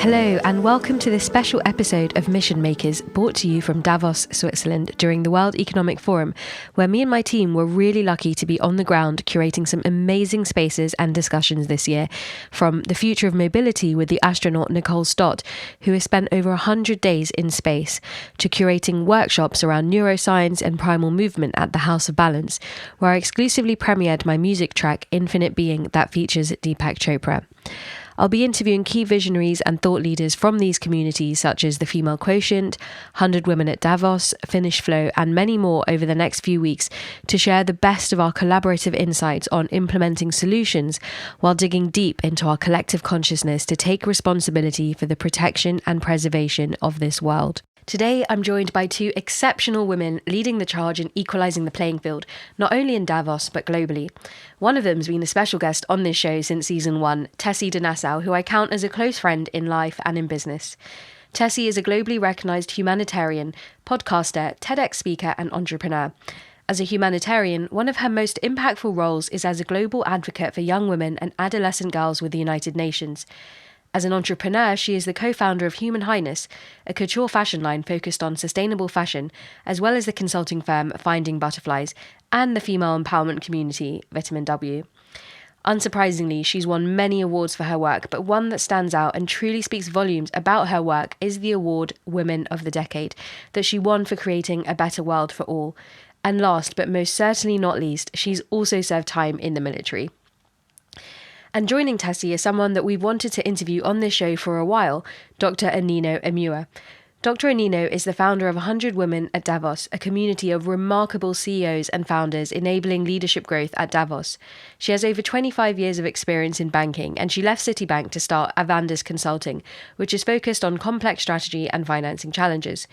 Hello and welcome to this special episode of Mission Makers, brought to you from Davos, Switzerland during the World Economic Forum, where me and my team were really lucky to be on the ground curating some amazing spaces and discussions this year, from the future of mobility with the astronaut Nicole Stott, who has spent over 100 days in space, to curating workshops around neuroscience and primal movement at the House of Balance, where I exclusively premiered my music track Infinite Being that features Deepak Chopra. I'll be interviewing key visionaries and thought leaders from these communities such as the Female Quotient, 100 Women at Davos, Finnish Flow and many more over the next few weeks to share the best of our collaborative insights on implementing solutions while digging deep into our collective consciousness to take responsibility for the protection and preservation of this world. Today, I'm joined by two exceptional women leading the charge in equalising the playing field, not only in Davos, but globally. One of them's been a special guest on this show since season 1, Tessy de Nassau, who I count as a close friend in life and in business. Tessy is a globally recognised humanitarian, podcaster, TEDx speaker and entrepreneur. As a humanitarian, one of her most impactful roles is as a global advocate for young women and adolescent girls with the United Nations. As an entrepreneur, she is the co-founder of Human Highness, a couture fashion line focused on sustainable fashion, as well as the consulting firm Finding Butterflies and the female empowerment community, Vitamin W. Unsurprisingly, she's won many awards for her work, but one that stands out and truly speaks volumes about her work is the award Women of the Decade, that she won for creating a better world for all. And last, but most certainly not least, she's also served time in the military. And joining Tessy is someone that we've wanted to interview on this show for a while, Dr.Anino Emuwa. Dr.Anino is the founder of 100 Women at Davos, a community of remarkable CEOs and founders enabling leadership growth at Davos. She has over 25 years of experience in banking, and she left Citibank to start Avandis Consulting, which is focused on complex strategy and financing challenges.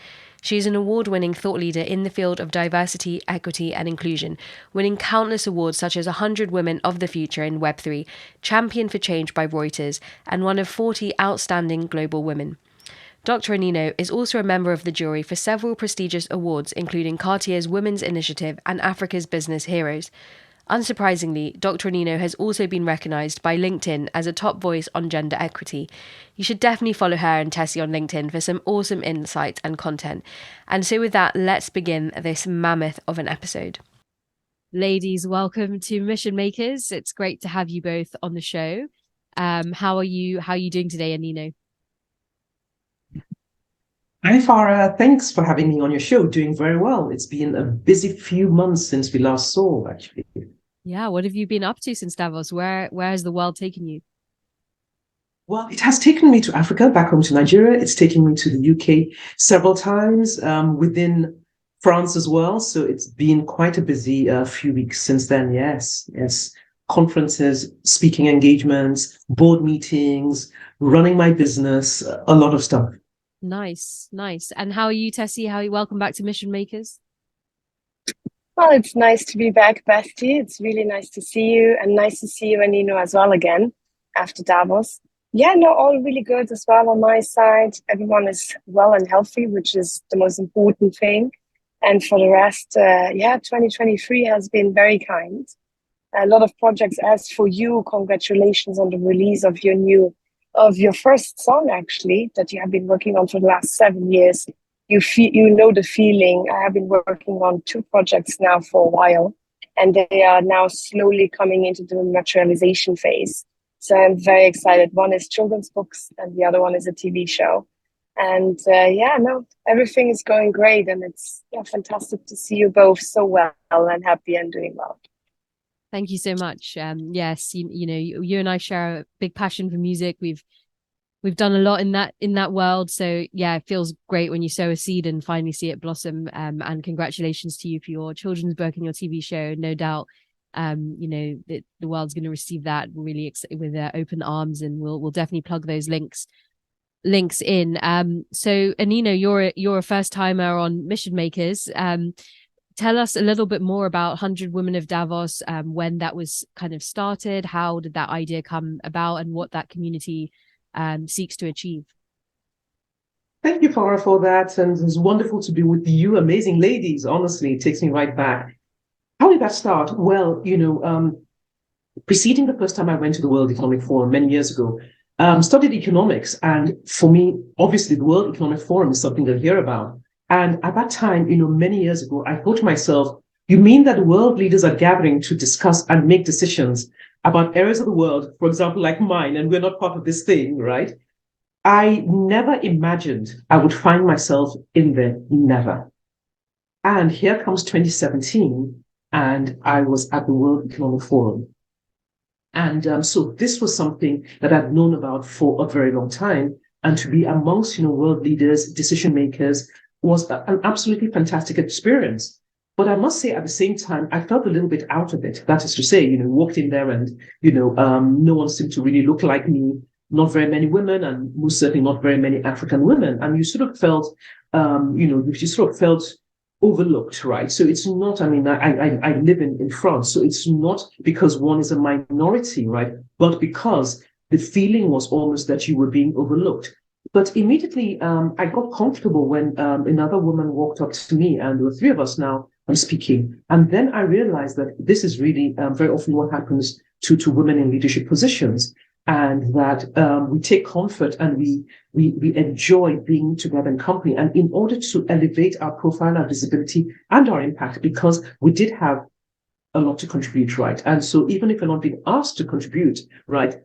She is an award-winning thought leader in the field of diversity, equity and inclusion, winning countless awards such as 100 Women of the Future in Web3, Champion for Change by Reuters, and one of 40 outstanding global women. Dr. Anino is also a member of the jury for several prestigious awards, including Cartier's Women's Initiative and Africa's Business Heroes. Unsurprisingly, Dr. Anino has also been recognised by LinkedIn as a top voice on gender equity. You should definitely follow her and Tessy on LinkedIn for some awesome insight and content. And so with that, let's begin this mammoth of an episode. Ladies, welcome to Mission Makers. It's great to have you both on the show. How are you doing today, Anino? Hi, Farah. Thanks for having me on your show. Doing very well. It's been a busy few months since we last saw, actually. Yeah, what have you been up to since Davos? Where has the world taken you? Well, it has taken me to Africa, back home to Nigeria. It's taken me to the UK several times, within France as well. So it's been quite a busy few weeks since then. Yes. Conferences, speaking engagements, board meetings, running my business, a lot of stuff. Nice. And how are you, Tessy? Welcome back to Mission Makers. Well, it's nice to be back, Bestie. It's really nice to see you, and nice to see you, Anino, as well again after Davos. Yeah, no, all really good as well on my side. Everyone is well and healthy, which is the most important thing. And for the rest, 2023 has been very kind. A lot of projects. As for you, congratulations on the release of your first song, actually, that you have been working on for the last 7 years. You know the feeling. I have been working on 2 projects now for a while, and they are now slowly coming into the materialization phase. So I'm very excited. One is children's books and the other one is a TV show. And everything is going great, and it's fantastic to see you both so well and happy and doing well. Thank you so much. Yes, you and I share a big passion for music. We've done a lot in that world. So yeah, it feels great when you sow a seed and finally see it blossom. And congratulations to you for your children's book and your TV show. No doubt, the world's going to receive that really with open arms, and we'll definitely plug those links in. So Anino, you're a first timer on Mission Makers. Tell us a little bit more about 100 Women of Davos, when that was kind of started, how did that idea come about, and what that community seeks to achieve. Thank you, Farah, for that. And it's wonderful to be with you, amazing ladies. Honestly, it takes me right back. How did that start? Well, preceding the first time I went to the World Economic Forum many years ago, studied economics. And for me, obviously, the World Economic Forum is something to hear about. And at that time, many years ago, I thought to myself, you mean that world leaders are gathering to discuss and make decisions about areas of the world, for example, like mine, and we're not part of this thing, right? I never imagined I would find myself in there, never. And here comes 2017, and I was at the World Economic Forum. And so this was something that I'd known about for a very long time. And to be amongst, world leaders, decision makers was an absolutely fantastic experience. But I must say, at the same time, I felt a little bit out of it. That is to say, walked in there and, no one seemed to really look like me. Not very many women, and most certainly not very many African women. And you sort of felt, overlooked, right? So it's not, I live in France, so it's not because one is a minority, right? But because the feeling was almost that you were being overlooked. But immediately, I got comfortable when another woman walked up to me, and there were three of us now speaking. And then I realized that this is really very often what happens to women in leadership positions, and that we take comfort and we enjoy being together in company. And in order to elevate our profile, our visibility, and our impact, because we did have a lot to contribute, right? And so even if you're not being asked to contribute, right,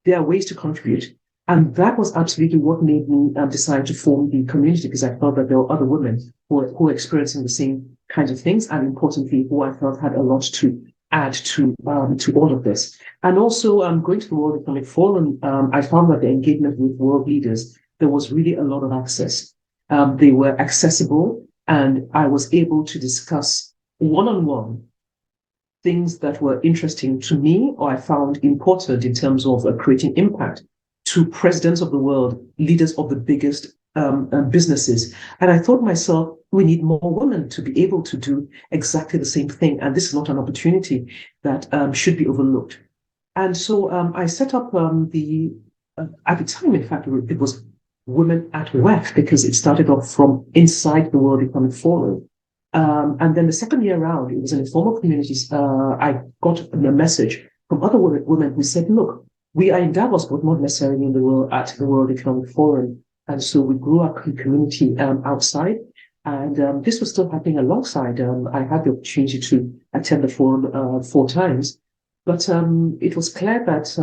there are ways to contribute. And that was absolutely what made me decide to form the community, because I felt that there were other women who were experiencing the same kinds of things, and importantly, who I felt had a lot to add to all of this. And also, going to the World Economic Forum, I found that the engagement with world leaders, there was really a lot of access. They were accessible, and I was able to discuss one-on-one things that were interesting to me, or I found important in terms of creating impact, to presidents of the world, leaders of the biggest businesses. And I thought to myself, we need more women to be able to do exactly the same thing. And this is not an opportunity that should be overlooked. And so I set up at the time, in fact, it was Women at WEF, because it started off from inside the World Economic Forum. And then the second year around, it was an informal community. I got a message from other women who said, look, we are in Davos, but not necessarily in the world at the World Economic Forum. And so we grew our community outside. And this was still happening alongside. I had the opportunity to attend the forum 4 times. But it was clear that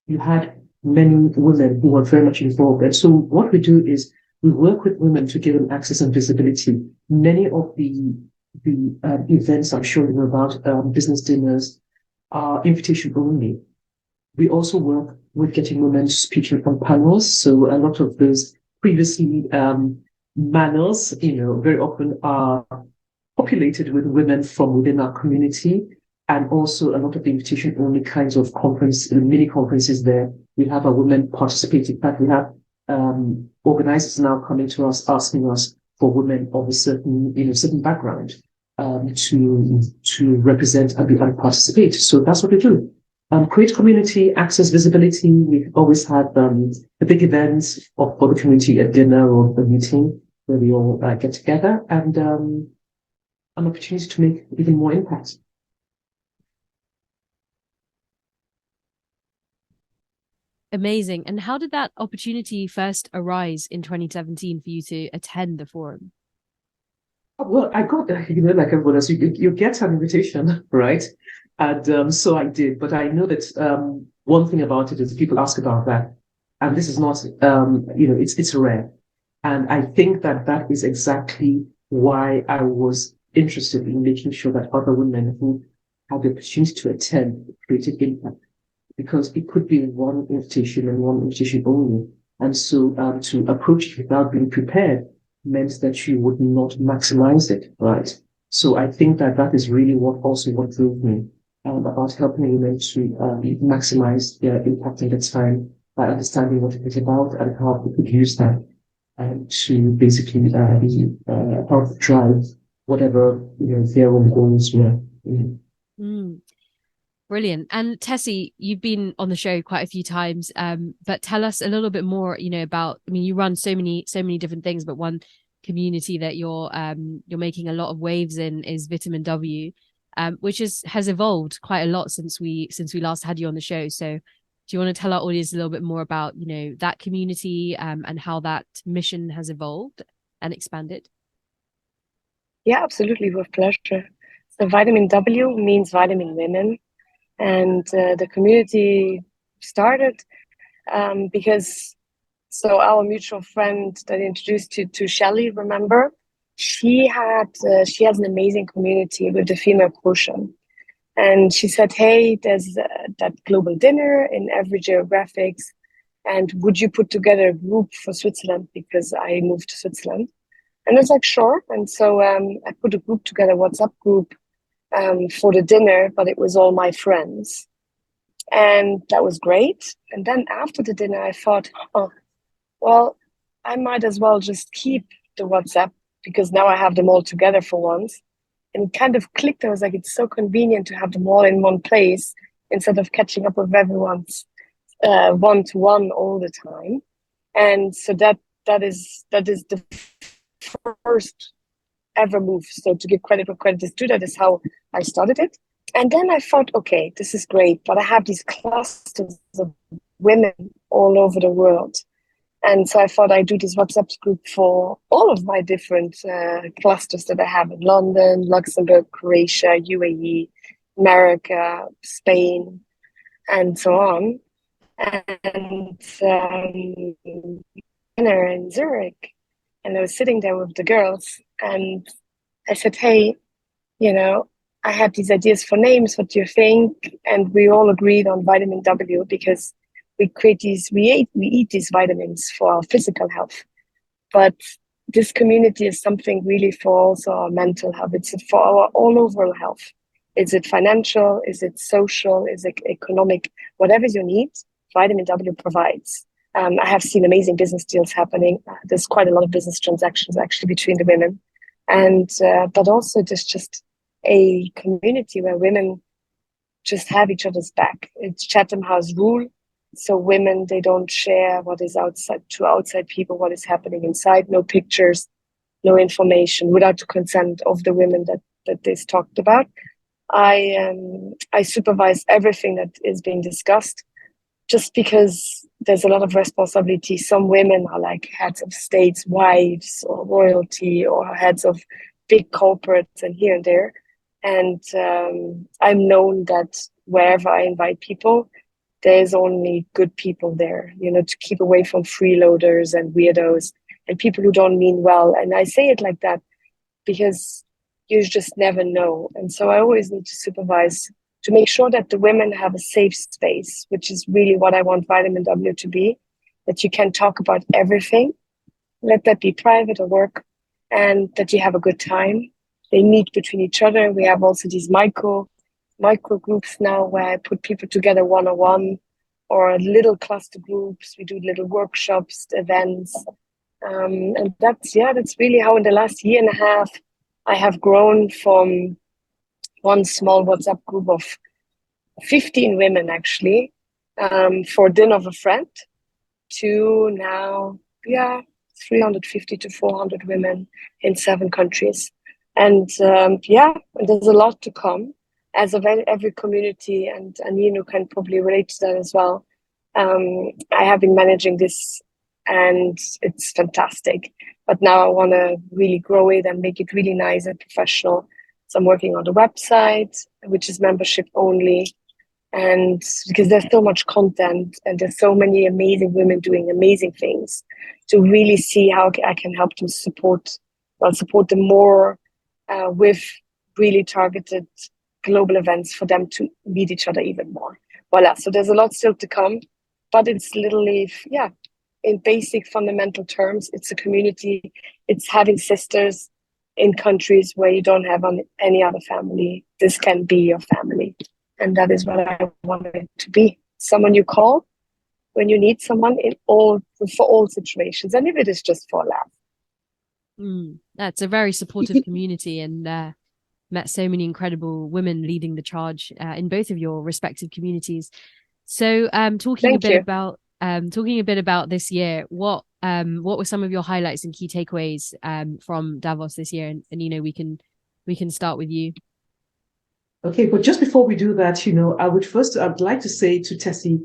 you had many women who were very much involved. And so what we do is we work with women to give them access and visibility. Many of the events I'm sure you know about, business dinners, are invitation only. We also work with getting women speaking on panels. So a lot of those previously panels, very often are populated with women from within our community. And also a lot of the invitation only kinds of mini conferences there. We have a women participating. In fact, we have organizers now coming to us, asking us for women of a certain background to represent and participate. So that's what we do. Create community, access visibility. We've always had the big events for the community, a dinner or a meeting where we all get together, and an opportunity to make even more impact. Amazing. And how did that opportunity first arise in 2017 for you to attend the forum? Well, I got, like everyone else, you get an invitation, right? And so I did. But I know that one thing about it is people ask about that. And this is not, it's rare. And I think that is exactly why I was interested in making sure that other women who had the opportunity to attend created impact. Because it could be one invitation and one invitation only. And so to approach it without being prepared meant that you would not maximize it, right? So I think that is really what drove me about helping women to maximize their impact in their time by understanding what it is about and how we could use that to basically help drive whatever their own goals were. Brilliant. And Tessy, you've been on the show quite a few times, but tell us a little bit more, about, you run so many different things, but one community that you're making a lot of waves in is Vitamin W, which has evolved quite a lot since we last had you on the show. So Do you want to tell our audience a little bit more about, you know, that community and how that mission has evolved and expanded? Yeah, absolutely, with pleasure. So Vitamin W means Vitamin Women, and the community started because our mutual friend that introduced to Shelley, remember, she has an amazing community with the female quotient. And she said, hey, there's that global dinner in every geographics. And would you put together a group for Switzerland? Because I moved to Switzerland. And I was like, sure. And so I put a group together, WhatsApp group for the dinner, but it was all my friends. And that was great. And then after the dinner, I thought, oh, well, I might as well just keep the WhatsApp because now I have them all together for once. And it kind of clicked. I was like, it's so convenient to have them all in one place instead of catching up with everyone's one-to-one all the time. And so that is the first ever move. So to give credit where credit is due, that is how I started it. And then I thought, okay, this is great, but I have these clusters of women all over the world. And so I thought I'd do this WhatsApp group for all of my different clusters that I have in London, Luxembourg, Croatia, UAE, America, Spain, and so on. And dinner in Zurich. And I was sitting there with the girls and I said, hey, you know, I had these ideas for names. What do you think? And we all agreed on vitamin W because we eat these vitamins for our physical health. But this community is something really for also our mental health. It's for our all overall health. Is it financial? Is it social? Is it economic? Whatever you need, vitamin W provides. I have seen amazing business deals happening. There's quite a lot of business transactions actually between the women. And but also there's just a community where women just have each other's back. It's Chatham House rule. So women, they don't share what is outside to outside people, what is happening inside, no pictures, no information without the consent of the women that this talked about. I supervise everything that is being discussed just because there's a lot of responsibility. Some women are like heads of states, wives or royalty or heads of big corporates and here and there. And I'm known that wherever I invite people, there's only good people there, you know, to keep away from freeloaders and weirdos and people who don't mean well. And I say it like that because you just never know. And so I always need to supervise to make sure that the women have a safe space, which is really what I want Vitamin W to be, that you can talk about everything, let that be private or work, and that you have a good time. They meet between each other. We have also these micro groups now where I put people together one-on-one or little cluster groups. We do little workshops, events. And that's really how in the last year and a half, I have grown from one small WhatsApp group of 15 women actually for dinner of a friend to now, 350 to 400 women in 7 countries. And there's a lot to come. As of every community, and Anino can probably relate to that as well. I have been managing this and it's fantastic. But now I want to really grow it and make it really nice and professional. So I'm working on the website, which is membership only. And because there's so much content and there's so many amazing women doing amazing things, to really see how I can help them support them more with really targeted global events for them to meet each other even more. Voila. So there's a lot still to come, but it's literally, in basic fundamental terms, it's a community. It's having sisters in countries where you don't have any other family. This can be your family. And that is what I want it to be. Someone you call when you need someone for all situations. And if it is just for a laugh. That's a very supportive community, and met so many incredible women leading the charge in both of your respective communities. So talking a bit about this year, what were some of your highlights and key takeaways from Davos this year? And Anino, we can start with you. Okay, but just before we do that, I'd like to say to Tessy,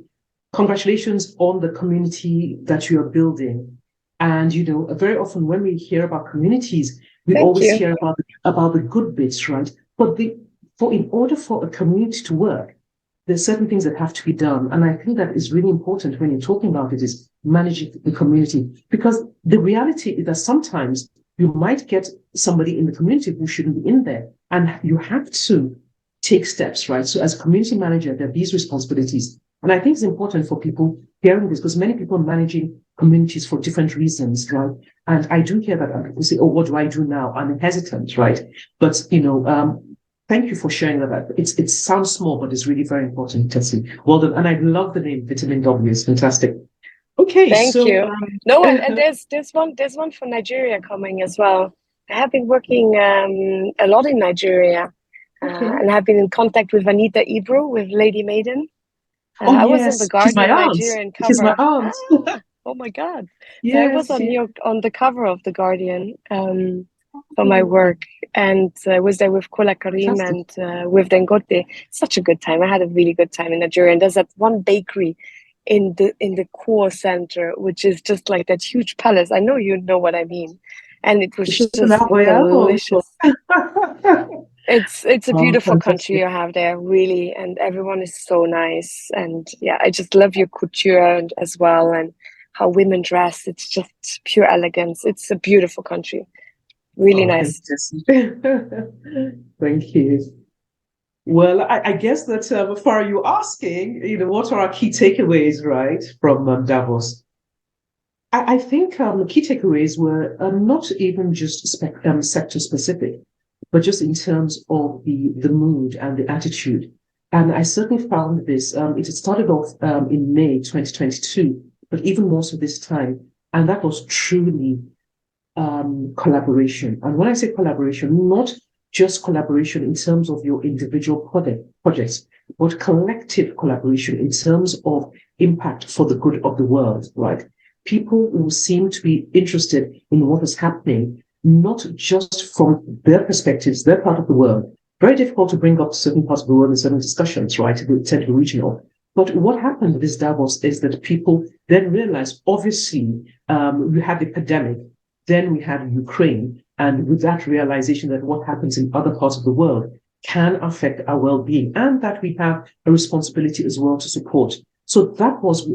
congratulations on the community that you are building. And, very often when we hear about communities, we always hear about the good bits, right? But in order for a community to work, there's certain things that have to be done. And I think that is really important when you're talking about it, is managing the community. Because the reality is that sometimes you might get somebody in the community who shouldn't be in there. And you have to take steps, right? So as a community manager, there are these responsibilities. And I think it's important for people hearing this, because many people are managing communities for different reasons, right? And I do hear that people say, oh, what do I do now? I'm hesitant, right? But, thank you for sharing that. It sounds small, but it's really very important, Tessy. Well done. And I love the name Vitamin W. It's fantastic. Okay. Thank you. And there's one for Nigeria coming as well. I have been working a lot in Nigeria, and have been in contact with Anita Ibru, with Lady Maiden. I was on the Guardian Nigerian cover. She's my aunt. Oh my God. Yes, so I was on the cover of the Guardian for my work, and I was there with Kola Karim and with Dengote. Such a good time. I had a really good time in Nigeria. And there's that one bakery in the core center, which is just like that huge palace. I know you know what I mean. And it was just delicious. It's a beautiful country you have there, really, and everyone is so nice. And yeah, I just love your couture as well, and how women dress. It's just pure elegance. It's a beautiful country. Really nice. Thank you. Well, I guess that for you asking, what are our key takeaways, right, from Davos? I think the key takeaways were not even just sector specific, but just in terms of the mood and the attitude. And I certainly found this, it started off in May 2022, but even more so this time. And that was truly collaboration. And when I say collaboration, not just collaboration in terms of your individual projects, but collective collaboration in terms of impact for the good of the world, right? People who seem to be interested in what is happening, not just from their perspectives, their part of the world. Very difficult to bring up certain parts of the world in certain discussions, right? They tend to be regional. But what happened with this Davos is that people then realized, obviously, we had the pandemic, then we had Ukraine, and with that realization that what happens in other parts of the world can affect our well-being, and that we have a responsibility as well to support. So that was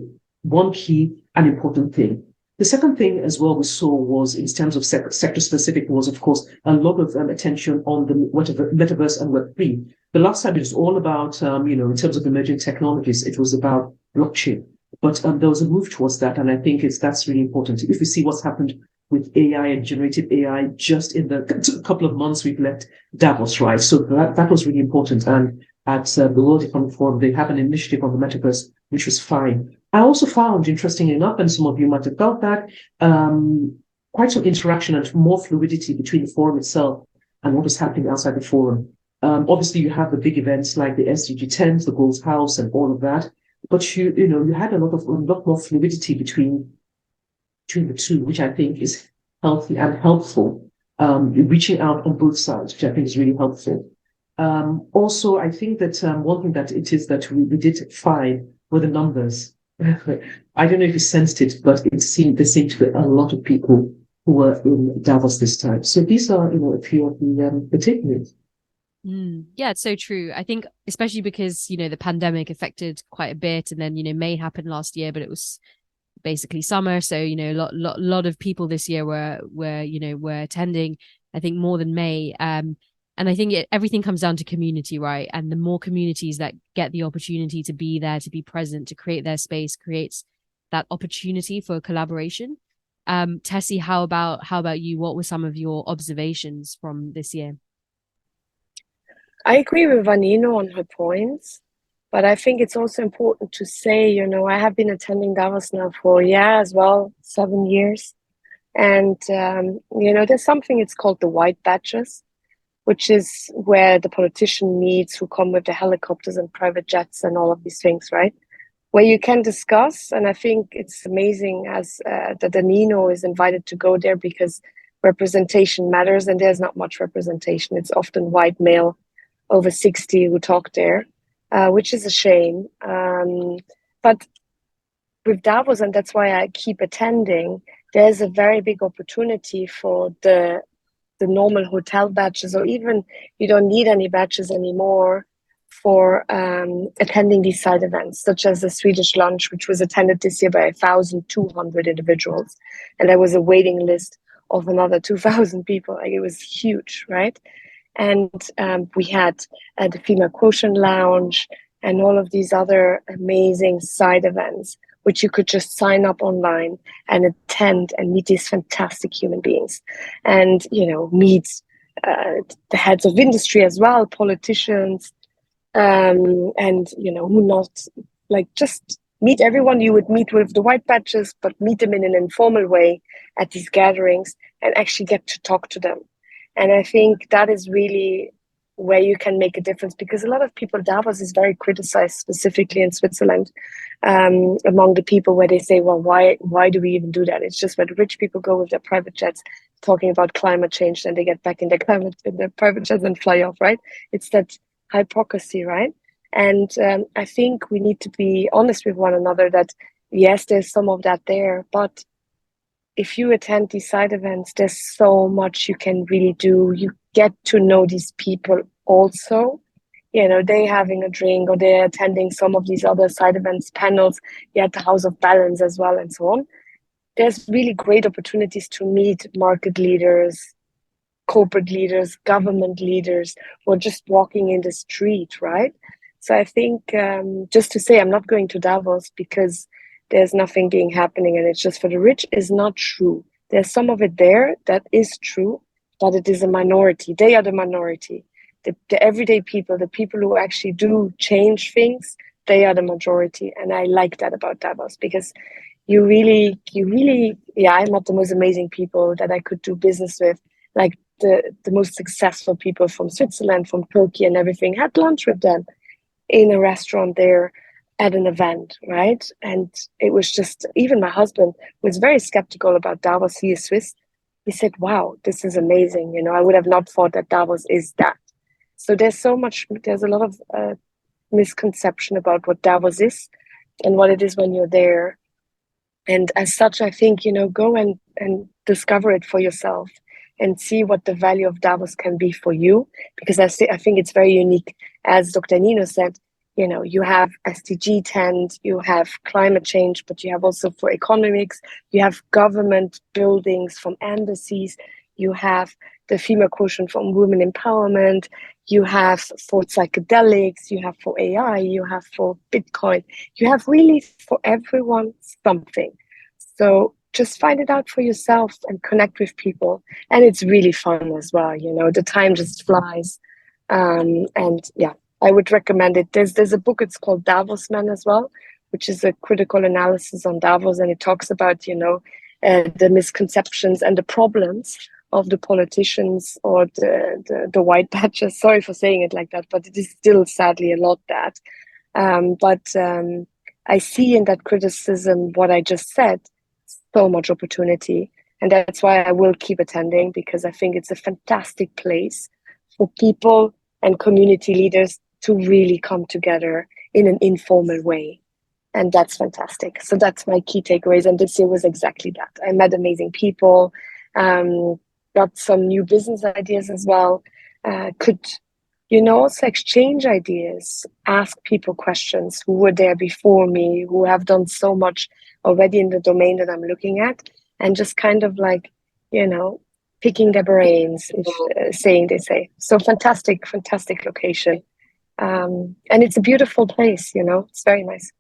one key and important thing. The second thing as well we saw was, in terms of sector-specific, was, of course, a lot of attention on the metaverse and Web3. The last time it was all about, in terms of emerging technologies, it was about blockchain. But there was a move towards that, and I think that's really important. If we see what's happened with AI and generative AI, just in the couple of months we've left Davos, right? So that was really important. And at the World Economic Forum, they have an initiative on the metaverse, which was fine. I also found, interestingly enough, and some of you might have felt that, quite some interaction and more fluidity between the forum itself and what was happening outside the forum. Obviously, you have the big events like the SDG 10s, the Goals House, and all of that. But you had a lot more fluidity between the two, which I think is healthy and helpful. Reaching out on both sides, which I think is really helpful. Also, I think that one thing that it is that we did find were the numbers. I don't know if you sensed it, but there seemed to be a lot of people who were in Davos this time. So these are, a few of the takeaways. Yeah, it's so true. I think especially because, the pandemic affected quite a bit, and then, May happened last year, but it was basically summer. So, a lot of people this year were attending, I think more than May. And I think everything comes down to community, right? And the more communities that get the opportunity to be there, to be present, to create their space, creates that opportunity for collaboration. Tessy, how about you? What were some of your observations from this year? I agree with Anino on her points, but I think it's also important to say, I have been attending Davos now for, as well, 7 years. And, there's something, it's called the white badges, which is where the politician meets, who come with the helicopters and private jets and all of these things, right? Where you can discuss. And I think it's amazing that Anino is invited to go there, because representation matters, and there's not much representation. It's often white male over 60 who talk there, which is a shame. But with Davos, and that's why I keep attending, there's a very big opportunity for the normal hotel badges, or even you don't need any badges anymore for attending these side events, such as the Swedish lunch, which was attended this year by 1,200 individuals. And there was a waiting list of another 2,000 people. Like, it was huge, right? And we had the Female Quotient Lounge and all of these other amazing side events, which you could just sign up online and attend and meet these fantastic human beings, and meet the heads of industry as well, politicians, and who not, like, just meet everyone you would meet with the white badges, but meet them in an informal way at these gatherings and actually get to talk to them. And I think that is really where you can make a difference, because a lot of people, Davos is very criticized, specifically in Switzerland, among the people, where they say, well, why do we even do that? It's just where the rich people go with their private jets talking about climate change, then they get back in their private jets and fly off, right? It's that hypocrisy, right? And I think we need to be honest with one another that, yes, there's some of that there, but if you attend these side events, there's so much you can really do. You get to know these people also. They having a drink, or they're attending some of these other side events, panels. You had the House of Balance as well, and so on. There's really great opportunities to meet market leaders, corporate leaders, government leaders, who are just walking in the street, right? So I think, just to say I'm not going to Davos because there's nothing being happening and it's just for the rich, is not true. There's some of it there that is true, but it is a minority. They are the minority. The everyday people, the people who actually do change things, they are the majority. And I like that about Davos, because you really, I met the most amazing people that I could do business with, like the most successful people from Switzerland, from Turkey and everything, had lunch with them in a restaurant there at an event, right? And it was just, even my husband was very skeptical about Davos. He is Swiss. He said, wow, this is amazing. I would have not thought that Davos is that. So there's a lot of misconception about what Davos is and what it is when you're there. And as such, I think, go and discover it for yourself and see what the value of Davos can be for you. Because I think it's very unique. As Dr. Anino said, you have SDG 10, you have climate change, but you have also for economics, you have government buildings from embassies, you have the female quotient from women empowerment, you have for psychedelics, you have for AI, you have for Bitcoin, you have really for everyone something. So just find it out for yourself and connect with people. And it's really fun as well. The time just flies. And yeah, I would recommend it. There's a book, it's called Davos Man as well, which is a critical analysis on Davos. And it talks about, the misconceptions and the problems of the politicians or the white badges. Sorry for saying it like that, but it is still sadly a lot that. But I see in that criticism what I just said, so much opportunity. And that's why I will keep attending, because I think it's a fantastic place for people and community leaders to really come together in an informal way. And that's fantastic. So that's my key takeaways. And this year was exactly that. I met amazing people, got some new business ideas as well, could, also exchange ideas, ask people questions who were there before me, who have done so much already in the domain that I'm looking at, and just kind of like, picking their brains, saying they say. So fantastic location. And it's a beautiful place, it's very nice.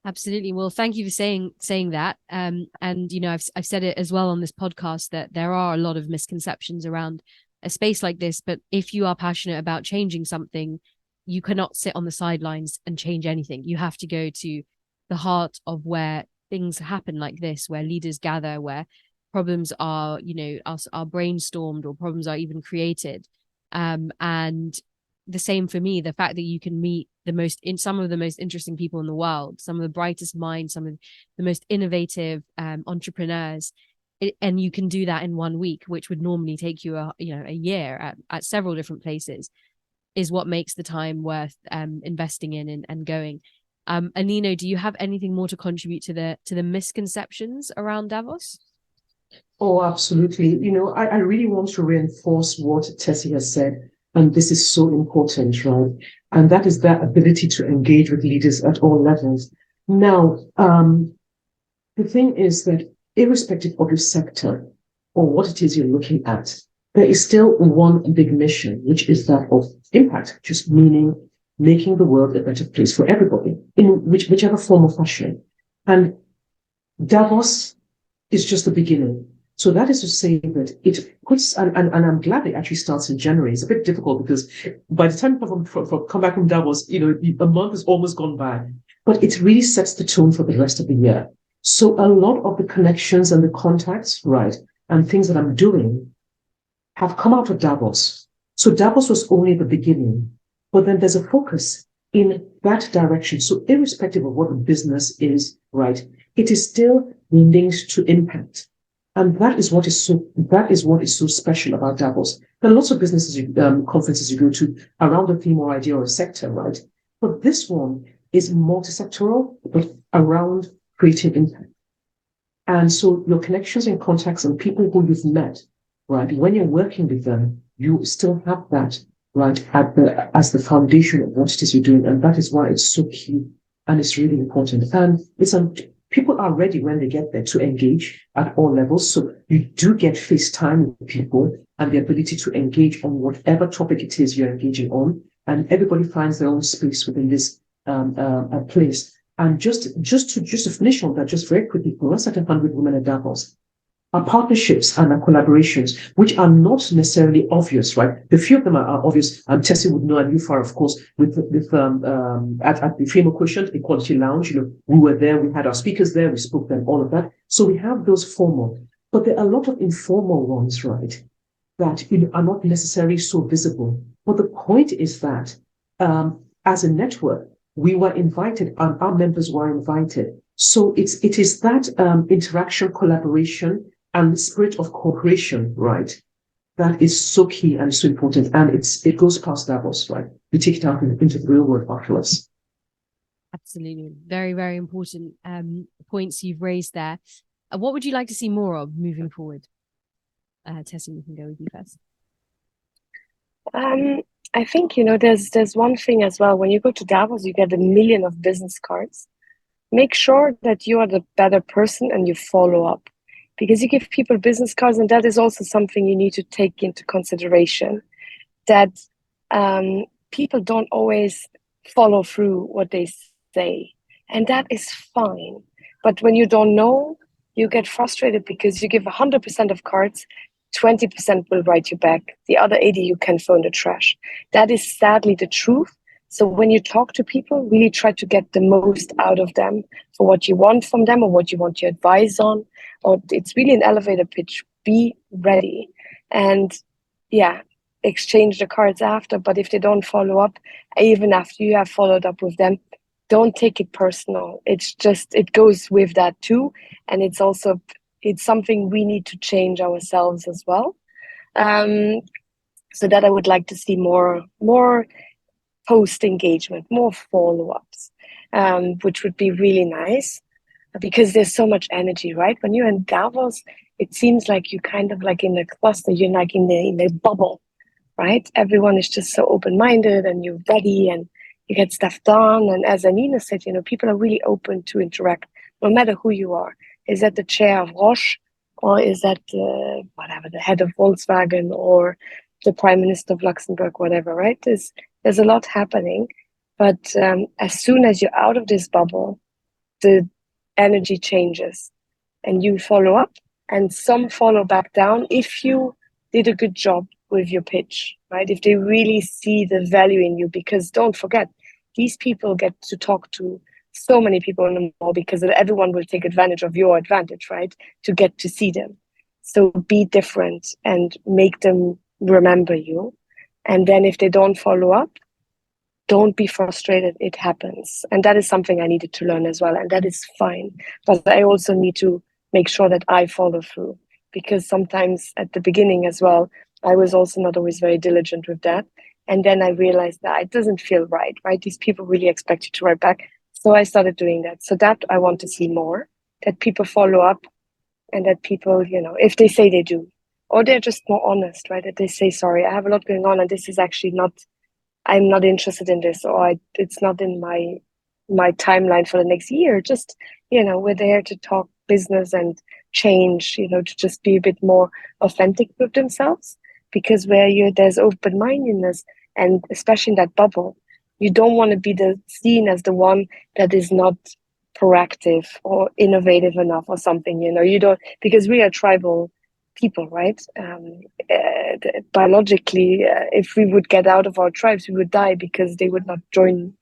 Absolutely. Well, thank you for saying that. And I've said it as well on this podcast that there are a lot of misconceptions around a space like this, but if you are passionate about changing something, you cannot sit on the sidelines and change anything. You have to go to the heart of where things happen like this, where leaders gather, where problems are, are brainstormed or problems are even created. And the same for me, the fact that you can meet some of the most interesting people in the world, some of the brightest minds, some of the most innovative entrepreneurs, and you can do that in 1 week, which would normally take you a year at several different places, is what makes the time worth investing in and going. Anino, do you have anything more to contribute to the misconceptions around Davos? Oh, absolutely. I really want to reinforce what Tessy has said, and this is so important, right? And that is that ability to engage with leaders at all levels. Now, the thing is that irrespective of your sector or what it is you're looking at, there is still one big mission, which is that of impact, just meaning making the world a better place for everybody in whichever form or fashion. And Davos is just the beginning. So that is to say that it puts, and I'm glad it actually starts in January. It's a bit difficult because by the time I come back from Davos, a month has almost gone by. But it really sets the tone for the rest of the year. So a lot of the connections and the contacts, right, and things that I'm doing have come out of Davos. So Davos was only the beginning, but then there's a focus in that direction. So irrespective of what the business is, right, it is still linked to impact. And that is what is so special about Davos. There are lots of businesses, conferences you go to around a theme or idea or a sector, right? But this one is multi-sectoral, but around creating impact. And so your connections and contacts and people who you've met, right, when you're working with them, you still have that, right, as the foundation of what it is you're doing. And that is why it's so key and it's really important. And people are ready when they get there to engage at all levels. So you do get face time with people and the ability to engage on whatever topic it is you're engaging on. And everybody finds their own space within this place. And just to finish on that, just very quickly, for us at 100 Women at Davos, our partnerships and our collaborations, which are not necessarily obvious, right? The few of them are obvious. Tessy would know, and you, Far, of course, at the Female Quotient Equality Lounge. We were there, we had our speakers there, we spoke them, all of that. So we have those formal, but there are a lot of informal ones, right? That are not necessarily so visible. But the point is that as a network, we were invited, and our members were invited. So it is that interaction, collaboration, and the spirit of cooperation, right? That is so key and so important. And it goes past Davos, right? We take it out into the real world afterwards. Absolutely. Very, very important points you've raised there. What would you like to see more of moving forward? Tessy, we can go with you first. I think, there's one thing as well. When you go to Davos, you get 1 million of business cards. Make sure that you are the better person and you follow up. Because you give people business cards, and that is also something you need to take into consideration, that people don't always follow through what they say. And that is fine. But when you don't know, you get frustrated because you give 100% of cards, 20% will write you back. The other 80 you can throw in the trash. That is sadly the truth. So when you talk to people, really try to get the most out of them for what you want from them or what you want to advise on. Or it's really an elevator pitch. Be ready. And exchange the cards after. But if they don't follow up, even after you have followed up with them, don't take it personal. It's just, it goes with that too. And it's something we need to change ourselves as well. So that I would like to see more post-engagement, more follow-ups, which would be really nice because there's so much energy, right? When you're in Davos, it seems like you're kind of like in a cluster, you're like in a bubble, right? Everyone is just so open-minded and you're ready and you get stuff done. And as Anino said, people are really open to interact, no matter who you are. Is that the chair of Roche, or is that the head of Volkswagen, or the Prime Minister of Luxembourg, whatever, right? There's a lot happening, but as soon as you're out of this bubble, the energy changes and you follow up and some follow back down if you did a good job with your pitch, right? If they really see the value in you, because don't forget, these people get to talk to so many people in the mall because everyone will take advantage of your advantage, right? To get to see them. So be different and make them remember you. And then if they don't follow up, don't be frustrated. It happens. And that is something I needed to learn as well. And that is fine. But I also need to make sure that I follow through, because sometimes at the beginning as well, I was also not always very diligent with that. And then I realized that it doesn't feel right? These people really expect you to write back. So I started doing that. So that I want to see more, that people follow up, and that people, if they say they do, or they're just more honest, right? That they say, sorry, I have a lot going on and this is actually not, I'm not interested in this, or it's not in my timeline for the next year. Just, we're there to talk business and change, to just be a bit more authentic with themselves, because there's open-mindedness, and especially in that bubble, you don't want to be seen as the one that is not proactive or innovative enough or something, you don't, because we are tribal people, right? Biologically, if we would get out of our tribes, we would die, because they would not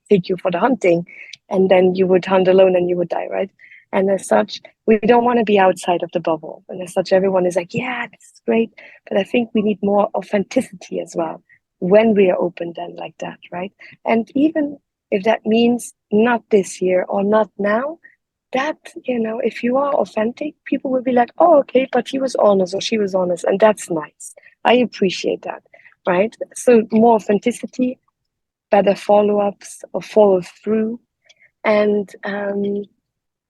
take you for the hunting, and then you would hunt alone and you would die, right? And as such, we don't want to be outside of the bubble. And as such, everyone is like, yeah, this is great. But I think we need more authenticity as well when we are open then like that, right? And even if that means not this year or not now, that, if you are authentic, people will be like, oh, okay, but he was honest or she was honest. And that's nice. I appreciate that, right? So more authenticity, better follow-ups or follow through. And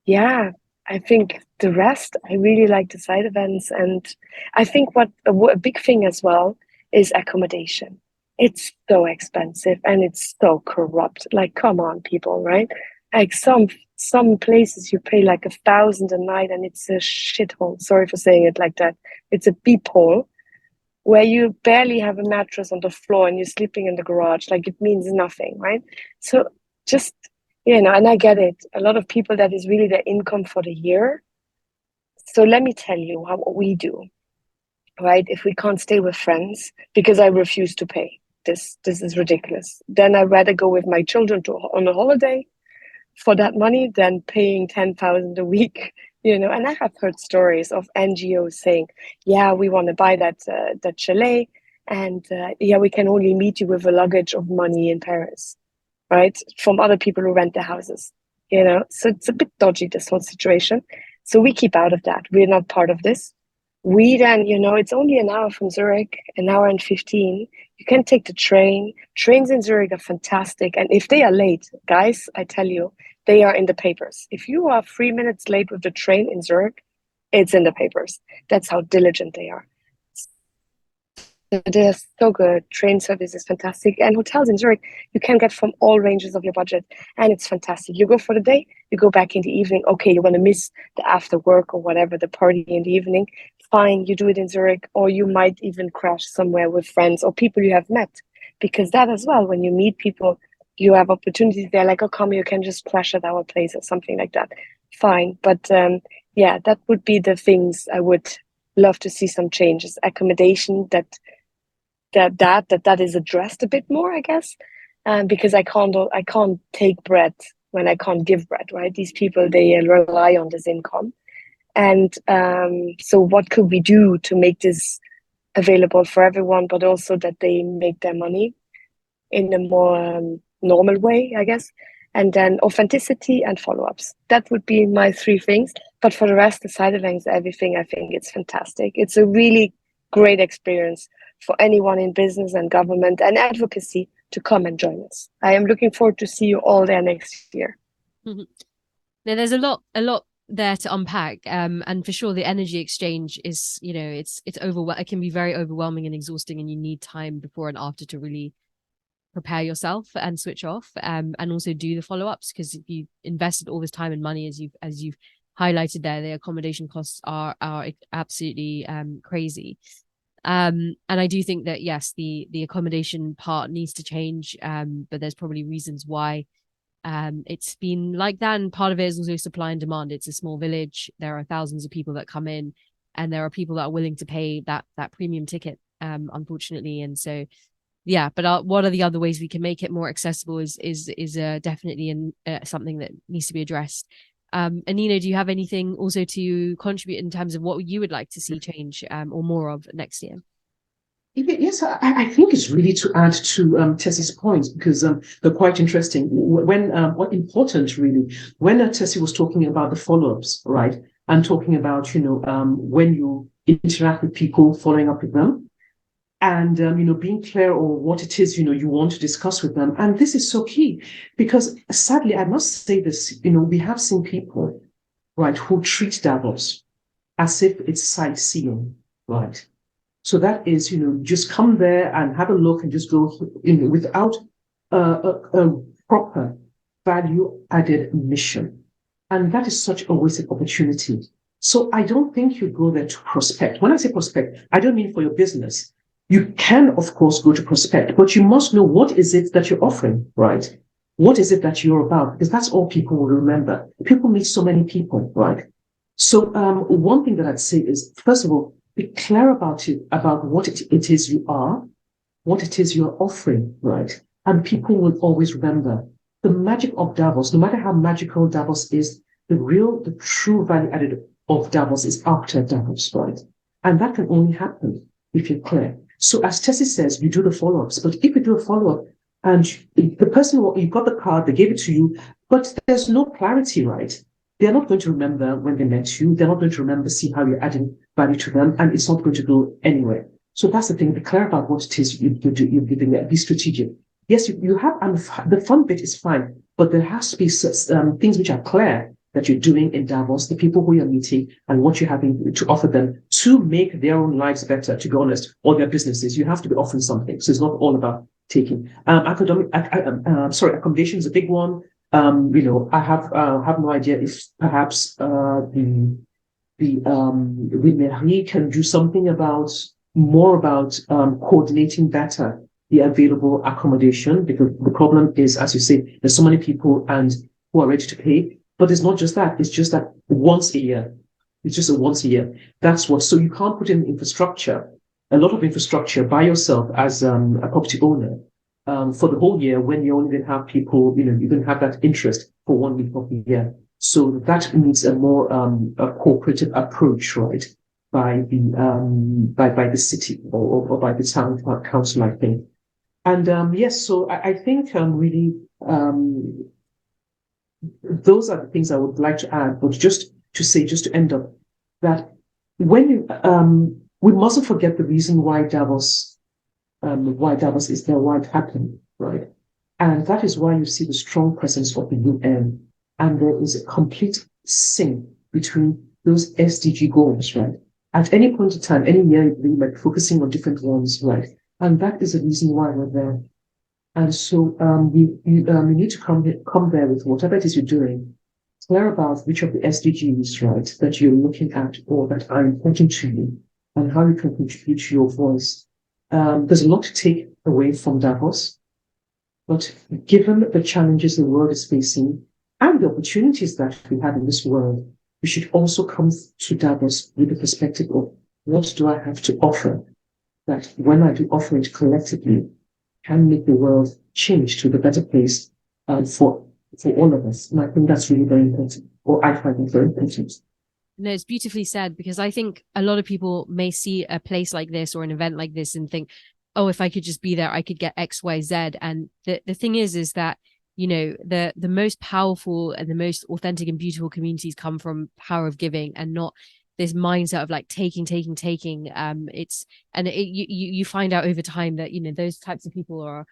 yeah, I think the rest, I really like the side events. And I think what a big thing as well is accommodation. It's so expensive and it's so corrupt. Like, come on, people, right? Like some places you pay like 1,000 a night and it's a shithole. Sorry for saying it like that. It's a beep hole where you barely have a mattress on the floor and you're sleeping in the garage. Like, it means nothing, right? So just, and I get it. A lot of people, that is really their income for the year. So let me tell you what we do, right? If we can't stay with friends because I refuse to pay, this is ridiculous. Then I'd rather go with my children on a holiday for that money than paying 10,000 a week, And I have heard stories of NGOs saying, yeah, we want to buy that chalet, and we can only meet you with a luggage of money in Paris, right? From other people who rent the houses, So it's a bit dodgy, this whole situation. So we keep out of that. We're not part of this. We then, it's only an hour from Zurich, an hour and 15. You can take the train. Trains in Zurich are fantastic. And if they are late, guys, I tell you, they are in the papers. If you are 3 minutes late with the train in Zurich, it's in the papers. That's how diligent they are. They're so good. Train service is fantastic. And hotels in Zurich, you can get from all ranges of your budget. And it's fantastic. You go for the day, you go back in the evening. Okay, you want to miss the after work or whatever, the party in the evening. Fine, you do it in Zurich. Or you might even crash somewhere with friends or people you have met. Because that as well, when you meet people, you have opportunities. They're like, oh, come, you can just crash at our place or something like that. Fine. But that would be the things I would love to see some changes. Accommodation, that is addressed a bit more, I guess, because I can't take bread when I can't give bread, right? These people, they rely on this income, and so what could we do to make this available for everyone, but also that they make their money in a more normal way, I guess. And then authenticity and follow-ups. That would be my 3 things. But for the rest, the side events, everything, I think it's fantastic. It's a really great experience for anyone in business and government and advocacy to come and join us. I am looking forward to see you all there next year. Mm-hmm. Now, there's a lot there to unpack, and for sure the energy exchange is, it's it can be very overwhelming and exhausting, and you need time before and after to really prepare yourself and switch off, and also do the follow-ups, because if you invested all this time and money, as you've highlighted there, the accommodation costs are absolutely crazy. And I do think that, yes, the accommodation part needs to change, but there's probably reasons why it's been like that, and part of it is also supply and demand. It's a small village, there are thousands of people that come in, and there are people that are willing to pay that premium ticket, unfortunately. And so but what are the other ways we can make it more accessible is definitely something that needs to be addressed. Anino, do you have anything also to contribute in terms of what you would like to see change or more of next year? Yes, I think it's really to add to Tessy's points, because they're quite interesting. When what important really, when Tessy was talking about the follow-ups, right, and talking about when you interact with people, following up with them, and being clear on what it is you want to discuss with them. And this is so key, because sadly, I must say this, we have seen people, right, who treat Davos as if it's sightseeing, right? So that is, just come there and have a look and just go without a proper value-added mission. And that is such a wasted opportunity. So I don't think you go there to prospect. When I say prospect, I don't mean for your business. You can, of course, go to prospect, but you must know what is it that you're offering, right? What is it that you're about? Because that's all people will remember. People meet so many people, right? So one thing that I'd say is, first of all, be clear about it, about what it is you are, what it is you're offering, right? And people will always remember. The magic of Davos, no matter how magical Davos is, the true value added of Davos is after Davos, right? And that can only happen if you're clear. So as Tessy says, you do the follow-ups, but if you do a follow-up and the person, you got the card, they gave it to you, but there's no clarity, right? They're not going to remember when they met you. They're not going to remember, see how you're adding value to them, and it's not going to go anywhere. So that's the thing. Be clear about what it is you're giving there. Be strategic. Yes, you have, and the fun bit is fine, but there has to be things which are clear that you're doing in Davos, the people who you're meeting, and what you're having to offer them to make their own lives better, to be honest, or their businesses. You have to be offering something. So it's not all about taking. Accommodation is a big one. I have no idea if perhaps the mairie can do something more about coordinating better the available accommodation, because the problem is, as you say, there's so many people and who are ready to pay. But it's not just that; it's just that once a year. It's just once a year. That's what. So you can't put in infrastructure, a lot of infrastructure by yourself as a property owner. For the whole year, when you only have people, you don't have that interest for 1 week of the year. So that needs a more a cooperative approach, right, by the city or by the town council, I think. And yes, so I think really those are the things I would like to add. But just to end up, that when we mustn't forget the reason why Davos is there, why it happened, right? And that is why you see the strong presence of the UN. And there is a complete sync between those SDG goals, right? At any point in time, any year, we might be focusing on different ones, right? And that is the reason why we're there. And so you need to come there with whatever it is you're doing, clear about which of the SDGs, right, that you're looking at or that are important to you, and how you can contribute your voice. There's a lot to take away from Davos, but given the challenges the world is facing and the opportunities that we have in this world, we should also come to Davos with the perspective of what do I have to offer, that when I do offer it collectively, can make the world change to the better place for all of us. And I think that's really very important, or I find it very important. No, it's beautifully said, because I think a lot of people may see a place like this or an event like this and think, oh, if I could just be there, I could get X, Y, Z. And the thing is that, the most powerful and the most authentic and beautiful communities come from power of giving, and not this mindset of like taking. You find out over time that, those types of people are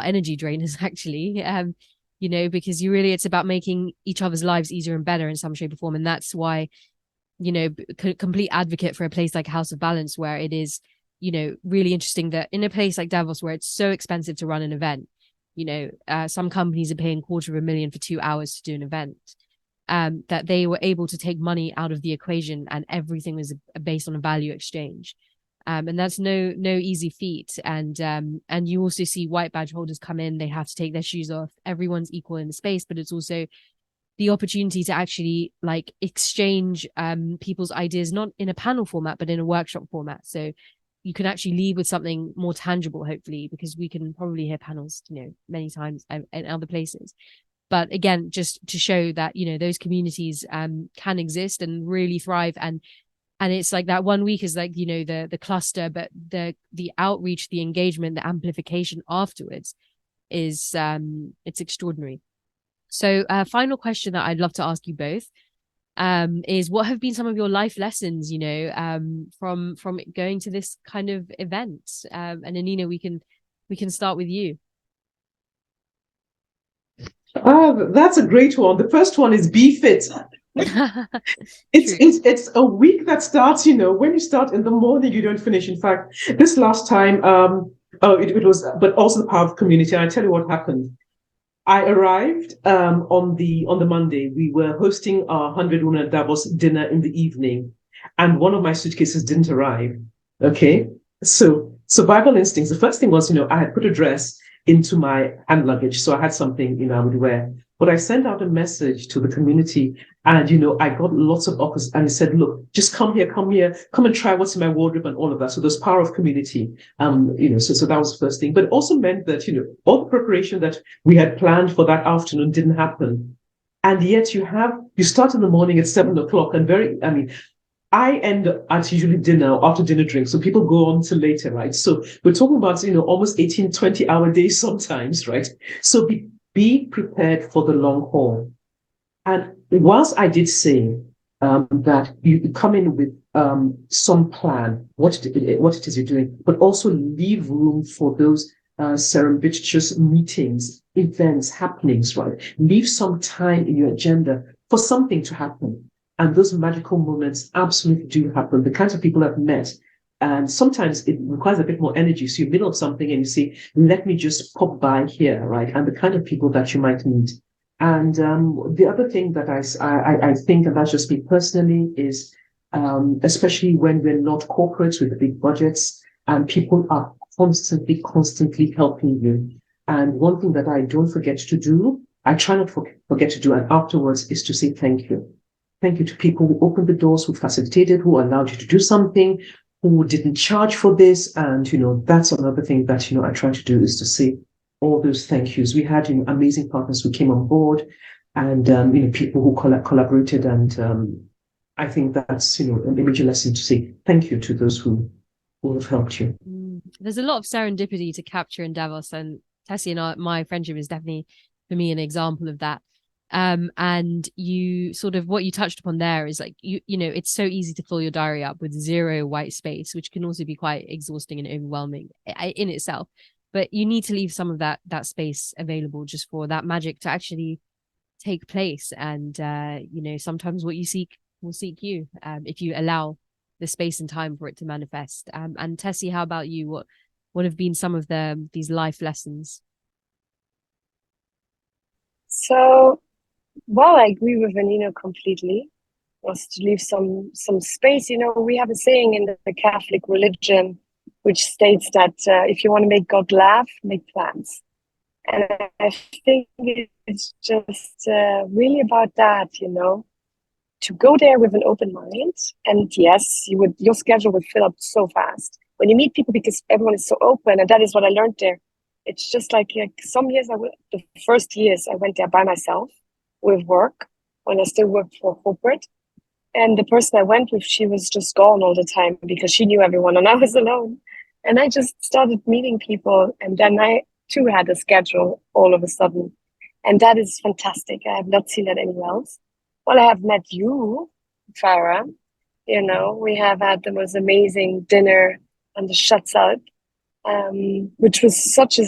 energy drainers, actually. Because it's about making each other's lives easier and better in some shape or form. And that's why, complete advocate for a place like House of Balance, where it is, really interesting that in a place like Davos, where it's so expensive to run an event, some companies are paying $250,000 for 2 hours to do an event, that they were able to take money out of the equation, and everything was based on a value exchange. And that's no easy feat. And you also see white badge holders come in, they have to take their shoes off. Everyone's equal in the space, but it's also the opportunity to actually like exchange people's ideas, not in a panel format, but in a workshop format. So you can actually leave with something more tangible, hopefully, because we can probably hear panels, many times in other places. But again, just to show that, those communities can exist and really thrive. And it's like that 1 week is like, the cluster, but the outreach, the engagement, the amplification afterwards is it's extraordinary. So final question that I'd love to ask you both. is what have been some of your life lessons, from going to this kind of event? And Anino, we can start with you. That's a great one. The first one is be fit. It's a week that starts, when you start in the morning, you don't finish. In fact, this last time, it was, but also the power of community. And I tell you what happened. I arrived on the Monday. We were hosting our 100 Women Davos dinner in the evening, and one of my suitcases didn't arrive. Okay, so survival instincts. The first thing was, I had put a dress into my hand luggage, so I had something, I would wear. But I sent out a message to the community, and I got lots of offers, and it said, "Look, just come here, come and try what's in my wardrobe," and all of that. So there's power of community, So that was the first thing. But it also meant that all the preparation that we had planned for that afternoon didn't happen, and yet you start in the morning at 7 o'clock, and I end at usually dinner or after dinner drink. So people go on till later, right? So we're talking about, almost 18, 20-hour days sometimes, right? So be prepared for the long haul. And whilst I did say that you come in with some plan, what it is you're doing, but also leave room for those serendipitous meetings, events, happenings, right? Leave some time in your agenda for something to happen. And those magical moments absolutely do happen. The kinds of people I've met, and sometimes it requires a bit more energy. So you're in the middle of something and you say, let me just pop by here, right? And the kind of people that you might meet. And the other thing that I think, and that's just me personally, is especially when we're not corporates with the big budgets and people are constantly helping you. And one thing that I don't forget to do, I try not to forget to do, and afterwards, is to say thank you. Thank you to people who opened the doors, who facilitated, who allowed you to do something, who didn't charge for this. And, that's another thing that, I try to do, is to say all those thank yous. We had, amazing partners who came on board, and, people who collaborated. And I think that's, a major lesson to say thank you to those who have helped you. There's a lot of serendipity to capture in Davos, and Tessy and my friendship is definitely, for me, an example of that. And you sort of, what you touched upon there is like, it's so easy to fill your diary up with zero white space, which can also be quite exhausting and overwhelming in itself. But you need to leave some of that space available just for that magic to actually take place. And, sometimes what you seek will seek you, if you allow the space and time for it to manifest. And Tessy, how about you? What have been some of these life lessons? So, well, I agree with Anino completely. Was to leave some space. We have a saying in the Catholic religion, which states that if you want to make God laugh, make plans. And I think it's just really about that, to go there with an open mind. And yes, your schedule would fill up so fast when you meet people, because everyone is so open. And that is what I learned there. It's just like some years, the first years I went there by myself with work, when I still worked for corporate. And the person I went with, she was just gone all the time because she knew everyone and I was alone. And I just started meeting people. And then I too had a schedule all of a sudden. And that is fantastic. I have not seen that anywhere else. Well, I have met you, Farah. We have had the most amazing dinner on the Schatzalp, which was such a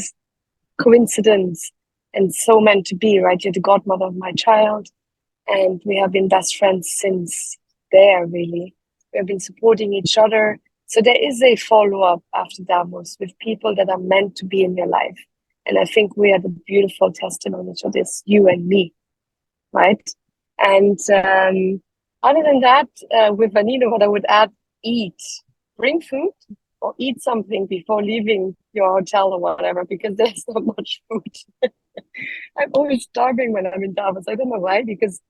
coincidence and so meant to be, right? You're the godmother of my child. And we have been best friends since there, really. We have been supporting each other. So there is a follow-up after Davos with people that are meant to be in your life. And I think we are the beautiful testimony to this, you and me, right? And other than that, with Anino, what I would add, eat. Bring food or eat something before leaving your hotel or whatever, because there's so much food. I'm always starving when I'm in Davos. I don't know why, because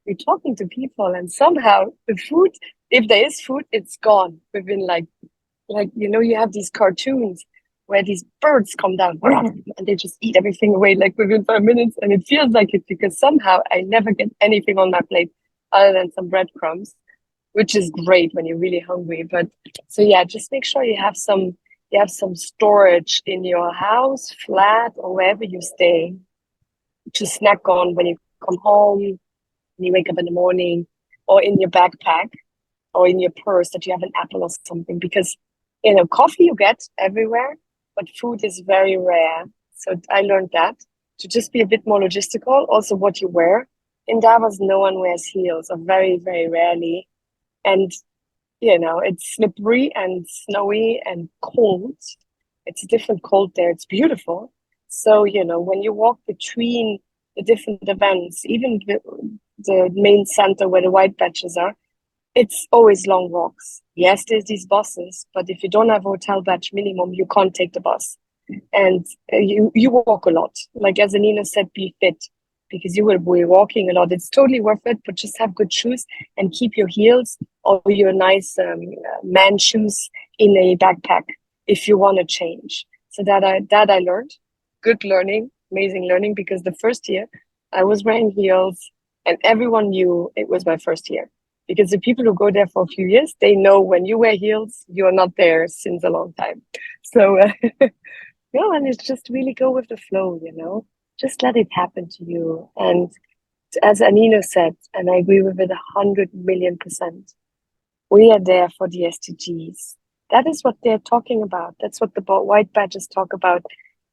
you're talking to people and somehow the food, if there is food, it's gone within like you have these cartoons where these birds come down and they just eat everything away like within 5 minutes. And it feels like it because somehow I never get anything on my plate other than some breadcrumbs, which is great when you're really hungry. But so yeah, just make sure you have some storage in your house, flat, or wherever you stay to snack on when you come home, when you wake up in the morning. or in your backpack or in your purse that you have an apple or something, because coffee you get everywhere, but food is very rare. So I learned that to just be a bit more logistical. Also, what you wear in Davos, no one wears heels, or very, very rarely, and it's slippery and snowy and cold. It's a different cold there. It's beautiful. So when you walk between the different events, even the main center where the white badges are, it's always long walks. Yes, there's these buses, but if you don't have a hotel badge minimum, you can't take the bus. And you walk a lot. Like as Anino said, be fit, because you will be walking a lot. It's totally worth it, but just have good shoes and keep your heels or your nice man shoes in a backpack if you want to change. So that I learned. Good learning, amazing learning, because the first year I was wearing heels and everyone knew it was my first year. Because the people who go there for a few years, they know when you wear heels, you're not there since a long time. So, and it's just really go with the flow, just let it happen to you. And as Anino said, and I agree with it 100,000,000%, we are there for the SDGs. That is what they're talking about. That's what the white badges talk about.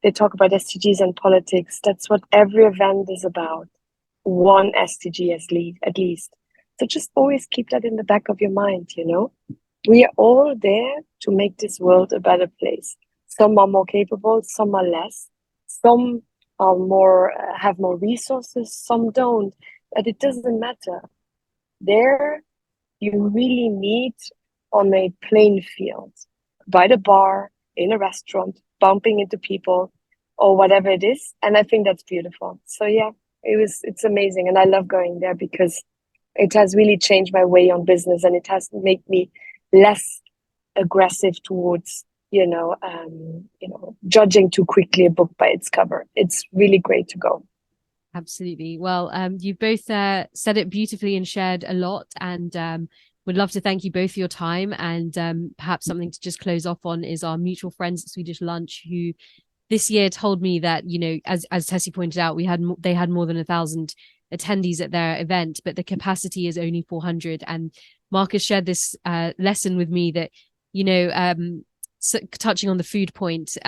They talk about SDGs and politics. That's what every event is about. One SDG at least. So just always keep that in the back of your mind, We are all there to make this world a better place. Some are more capable, some are less. Some are more have more resources, some don't. But it doesn't matter. There, you really meet on a playing field, by the bar, in a restaurant, bumping into people, or whatever it is. And I think that's beautiful. So yeah, it's amazing. And I love going there because it has really changed my way on business, and it has made me less aggressive towards, judging too quickly a book by its cover. It's really great to go. Absolutely. Well, you both said it beautifully and shared a lot, and would love to thank you both for your time. And perhaps something to just close off on is our mutual friends at Swedish Lunch, who this year told me that, as Tessy pointed out, they had more than 1,000 attendees at their event, but the capacity is only 400. And Marcus shared this lesson with me that, touching on the food point,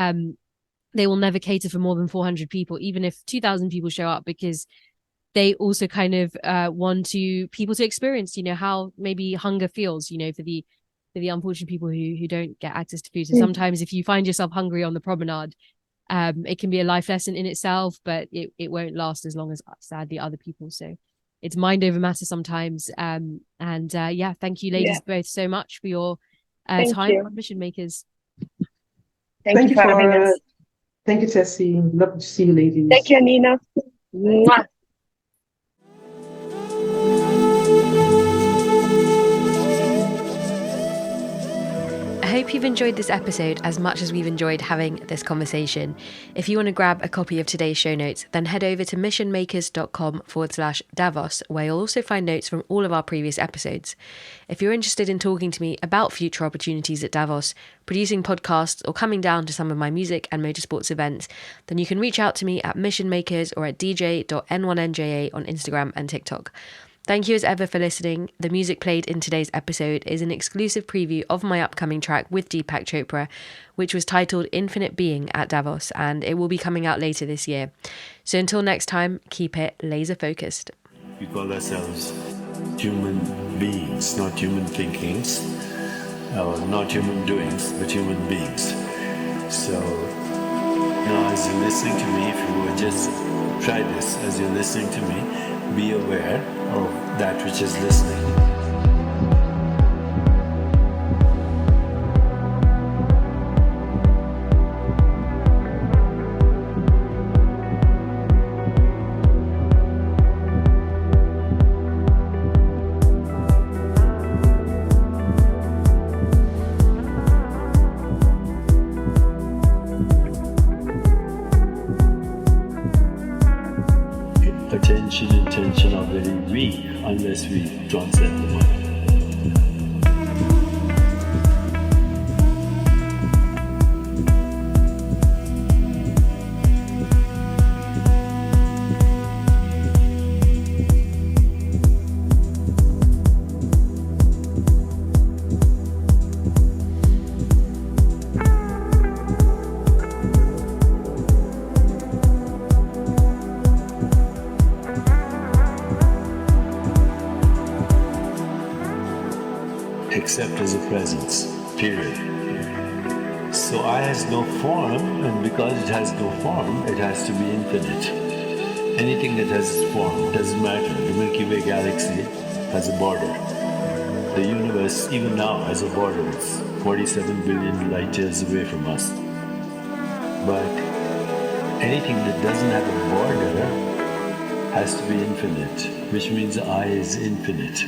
they will never cater for more than 400 people, even if 2,000 people show up, because they also kind of want people to experience, how maybe hunger feels, for the unfortunate people who don't get access to food. So sometimes if you find yourself hungry on the promenade, it can be a life lesson in itself, but it won't last as long as, sadly, other people. So it's mind over matter sometimes. Thank you, ladies, both so much for your time on Mission Makers. Thank you for having us. Thank you, Tessy. Love to see you, ladies. Thank you, Anino. Mwah. I hope you've enjoyed this episode as much as we've enjoyed having this conversation. If you want to grab a copy of today's show notes, then head over to missionmakers.com/Davos, where you'll also find notes from all of our previous episodes. If you're interested in talking to me about future opportunities at Davos, producing podcasts, or coming down to some of my music and motorsports events, then you can reach out to me at Mission Makers or at dj.n1nja on Instagram and TikTok. Thank you as ever for listening. The music played in today's episode is an exclusive preview of my upcoming track with Deepak Chopra, which was titled Infinite Being at Davos, and it will be coming out later this year. So until next time, keep it laser focused. We call ourselves human beings, not human thinkings, or not human doings, but human beings. So now as you're listening to me, if you would just try this, as you're listening to me, be aware of that which is listening. Intention are very weak unless we transcend the mind. except as a presence, period. So I has no form, and because it has no form, it has to be infinite. Anything that has form doesn't matter. The Milky Way galaxy has a border. The universe, even now, has a border. It's 47 billion light years away from us. But anything that doesn't have a border has to be infinite, which means I is infinite.